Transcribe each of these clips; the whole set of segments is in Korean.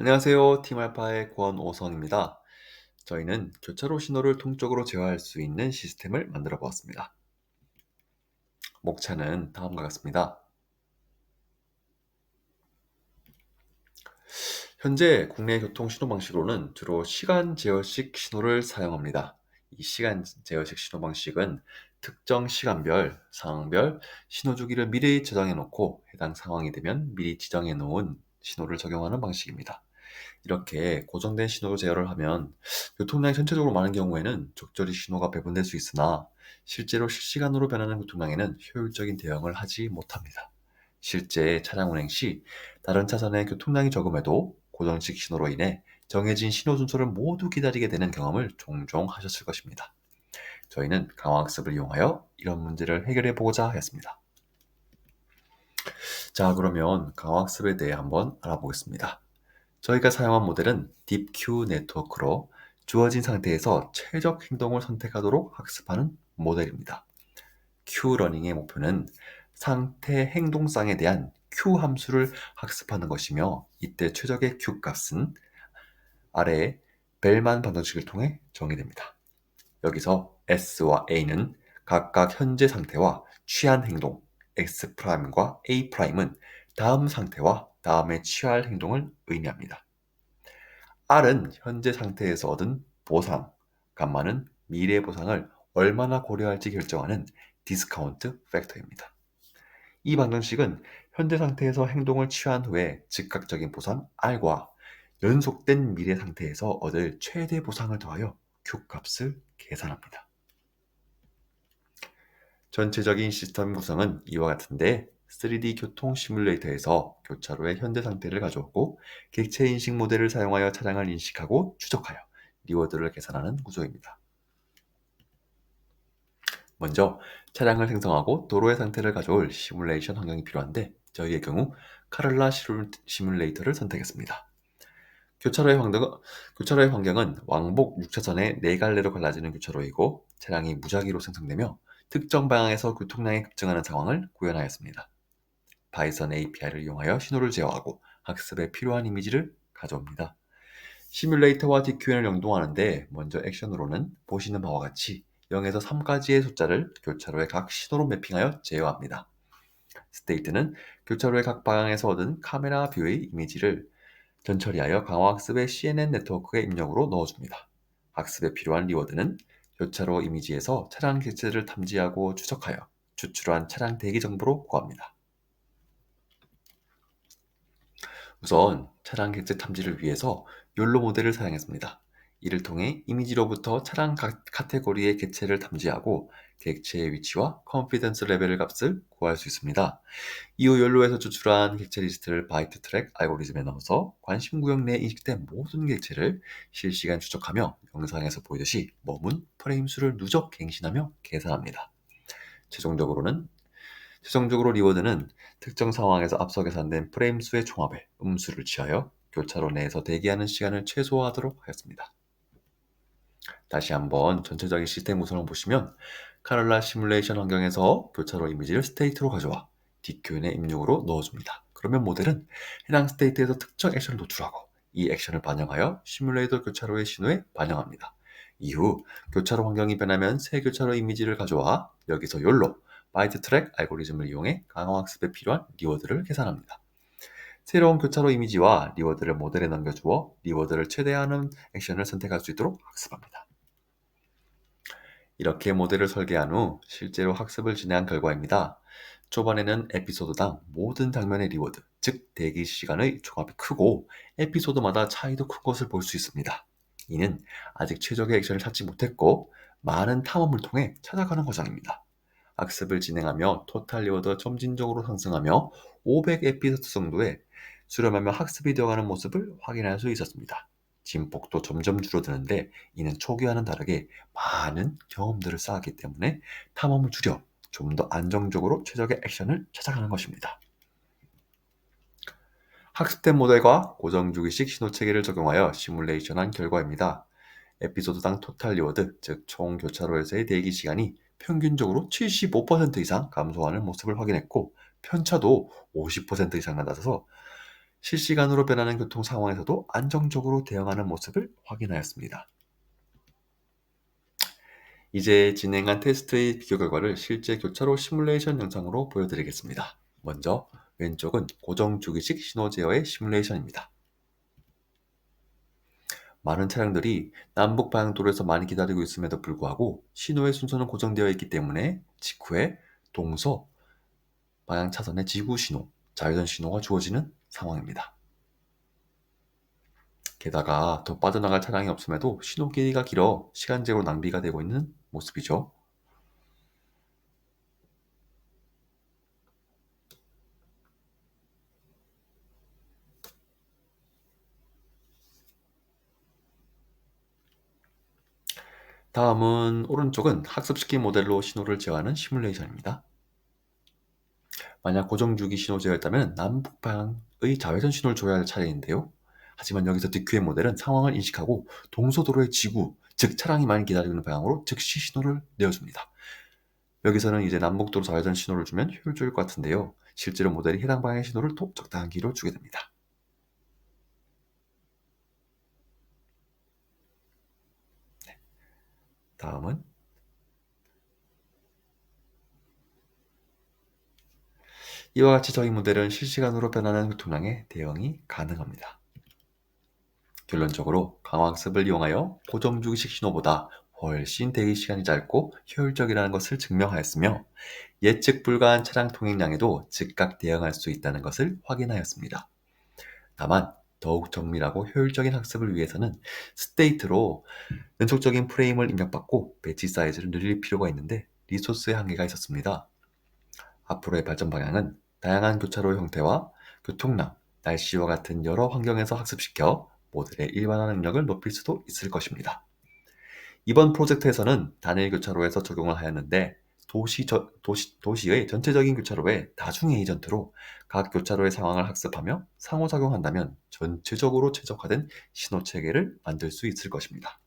안녕하세요. 팀알파의 권오성입니다. 저희는 교차로 신호를 통적으로 제어할 수 있는 시스템을 만들어 보았습니다. 목차는 다음과 같습니다. 현재 국내 교통 신호 방식으로는 주로 시간 제어식 신호를 사용합니다. 이 시간 제어식 신호 방식은 특정 시간별, 상황별 신호 주기를 미리 저장해 놓고 해당 상황이 되면 미리 지정해 놓은 신호를 적용하는 방식입니다. 이렇게 고정된 신호로 제어를 하면 교통량이 전체적으로 많은 경우에는 적절히 신호가 배분될 수 있으나 실제로 실시간으로 변하는 교통량에는 효율적인 대응을 하지 못합니다. 실제 차량 운행 시 다른 차선의 교통량이 적음해도 고정식 신호로 인해 정해진 신호 순서를 모두 기다리게 되는 경험을 종종 하셨을 것입니다. 저희는 강화학습을 이용하여 이런 문제를 해결해 보고자 했습니다. 자, 그러면 강화학습에 대해 한번 알아보겠습니다. 저희가 사용한 모델은 딥큐 네트워크로 주어진 상태에서 최적 행동을 선택하도록 학습하는 모델입니다. Q러닝의 목표는 상태 행동쌍에 대한 Q 함수를 학습하는 것이며, 이때 최적의 Q 값은 아래의 벨만 방정식을 통해 정의됩니다. 여기서 S와 A는 각각 현재 상태와 취한 행동, X'과 A'은 다음 상태와 다음에 취할 행동을 의미합니다. R은 현재 상태에서 얻은 보상, 감마는 미래 보상을 얼마나 고려할지 결정하는 디스카운트 팩터입니다. 이 방정식은 현재 상태에서 행동을 취한 후에 즉각적인 보상 R과 연속된 미래 상태에서 얻을 최대 보상을 더하여 Q 값을 계산합니다. 전체적인 시스템 구성은 이와 같은데, 3D 교통 시뮬레이터에서 교차로의 현재 상태를 가져오고 객체 인식 모델을 사용하여 차량을 인식하고 추적하여 리워드를 계산하는 구조입니다. 먼저 차량을 생성하고 도로의 상태를 가져올 시뮬레이션 환경이 필요한데, 저희의 경우 카를라 시뮬레이터를 선택했습니다. 교차로의 환경은 왕복 6차선의 4갈래로 갈라지는 교차로이고, 차량이 무작위로 생성되며 특정 방향에서 교통량이 급증하는 상황을 구현하였습니다. 바이썬 API를 이용하여 신호를 제어하고 학습에 필요한 이미지를 가져옵니다. 시뮬레이터와 DQN을 연동하는데, 먼저 액션으로는 보시는 바와 같이 0에서 3까지의 숫자를 교차로의 각 신호로 매핑하여 제어합니다. 스테이트는 교차로의 각 방향에서 얻은 카메라 뷰의 이미지를 전처리하여 강화학습의 CNN 네트워크의 입력으로 넣어줍니다. 학습에 필요한 리워드는 교차로 이미지에서 차량 객체를 탐지하고 추적하여 추출한 차량 대기 정보로 구합니다. 우선 차량 객체 탐지를 위해서 욜로 모델을 사용했습니다. 이를 통해 이미지로부터 차량 카테고리의 객체를 탐지하고 객체의 위치와 컨피던스 레벨 값을 구할 수 있습니다. 이후 욜로에서 추출한 객체 리스트를 바이트 트랙 알고리즘에 넣어서 관심 구역 내에 인식된 모든 객체를 실시간 추적하며 영상에서 보이듯이 머문 프레임 수를 누적 갱신하며 계산합니다. 최종적으로는 최종적으로 리워드는 특정 상황에서 앞서 계산된 프레임 수의 총합에 음수를 취하여 교차로 내에서 대기하는 시간을 최소화하도록 하였습니다. 다시 한번 전체적인 시스템 구성을 보시면, 카를라 시뮬레이션 환경에서 교차로 이미지를 스테이트로 가져와 DQN의 입력으로 넣어줍니다. 그러면 모델은 해당 스테이트에서 특정 액션을 노출하고 이 액션을 반영하여 시뮬레이터 교차로의 신호에 반영합니다. 이후 교차로 환경이 변하면 새 교차로 이미지를 가져와 여기서 욜로 바이트 트랙 알고리즘을 이용해 강화학습에 필요한 리워드를 계산합니다. 새로운 교차로 이미지와 리워드를 모델에 넘겨주어 리워드를 최대화하는 액션을 선택할 수 있도록 학습합니다. 이렇게 모델을 설계한 후 실제로 학습을 진행한 결과입니다. 초반에는 에피소드당 모든 장면의 리워드, 즉 대기 시간의 총합이 크고 에피소드마다 차이도 큰 것을 볼 수 있습니다. 이는 아직 최적의 액션을 찾지 못했고 많은 탐험을 통해 찾아가는 과정입니다. 학습을 진행하며 토탈 리워드가 점진적으로 상승하며 500 에피소드 정도에 수렴하며 학습이 되어가는 모습을 확인할 수 있었습니다. 진폭도 점점 줄어드는데, 이는 초기와는 다르게 많은 경험들을 쌓았기 때문에 탐험을 줄여 좀 더 안정적으로 최적의 액션을 찾아가는 것입니다. 학습된 모델과 고정주기식 신호체계를 적용하여 시뮬레이션한 결과입니다. 에피소드당 토탈 리워드, 즉 총 교차로에서의 대기 시간이 평균적으로 75% 이상 감소하는 모습을 확인했고, 편차도 50% 이상 낮아서 실시간으로 변하는 교통 상황에서도 안정적으로 대응하는 모습을 확인하였습니다. 이제 진행한 테스트의 비교 결과를 실제 교차로 시뮬레이션 영상으로 보여드리겠습니다. 먼저 왼쪽은 고정주기식 신호 제어의 시뮬레이션입니다. 많은 차량들이 남북 방향 도로에서 많이 기다리고 있음에도 불구하고 신호의 순서는 고정되어 있기 때문에 직후에 동서 방향 차선의 지구 신호, 자외선 신호가 주어지는 상황입니다. 게다가 더 빠져나갈 차량이 없음에도 신호 길이가 길어 시간제로 낭비가 되고 있는 모습이죠. 다음은 오른쪽은 학습시킨 모델로 신호를 제어하는 시뮬레이션입니다. 만약 고정주기 신호 제어였다면 남북 방향의 자외선 신호를 줘야 할 차례인데요. 하지만 여기서 DQ의 모델은 상황을 인식하고 동서도로의 지구, 즉 차량이 많이 기다리고 있는 방향으로 즉시 신호를 내어줍니다. 여기서는 이제 남북도로 자외선 신호를 주면 효율적일 것 같은데요. 실제로 모델이 해당 방향의 신호를 또 적당한 길이로 주게 됩니다. 다음은 이와 같이 저희 모델은 실시간으로 변하는 교통량에 대응이 가능합니다. 결론적으로 강화학습을 이용하여 고정주기식 신호보다 훨씬 대기 시간이 짧고 효율적이라는 것을 증명하였으며 예측 불가한 차량 통행량에도 즉각 대응할 수 있다는 것을 확인하였습니다. 다만 더욱 정밀하고 효율적인 학습을 위해서는 스테이트로 연속적인 프레임을 입력받고 배치 사이즈를 늘릴 필요가 있는데 리소스의 한계가 있었습니다. 앞으로의 발전 방향은 다양한 교차로의 형태와 교통량, 날씨와 같은 여러 환경에서 학습시켜 모델의 일반화 능력을 높일 수도 있을 것입니다. 이번 프로젝트에서는 단일 교차로에서 적용을 하였는데 도시의 전체적인 교차로에 다중의 에이전트로 각 교차로의 상황을 학습하며 상호작용한다면 전체적으로 최적화된 신호체계를 만들 수 있을 것입니다.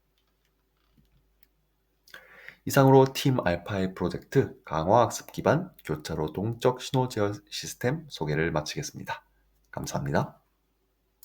이상으로 팀 알파의 프로젝트 강화학습 기반 교차로 동적 신호 제어 시스템 소개를 마치겠습니다. 감사합니다.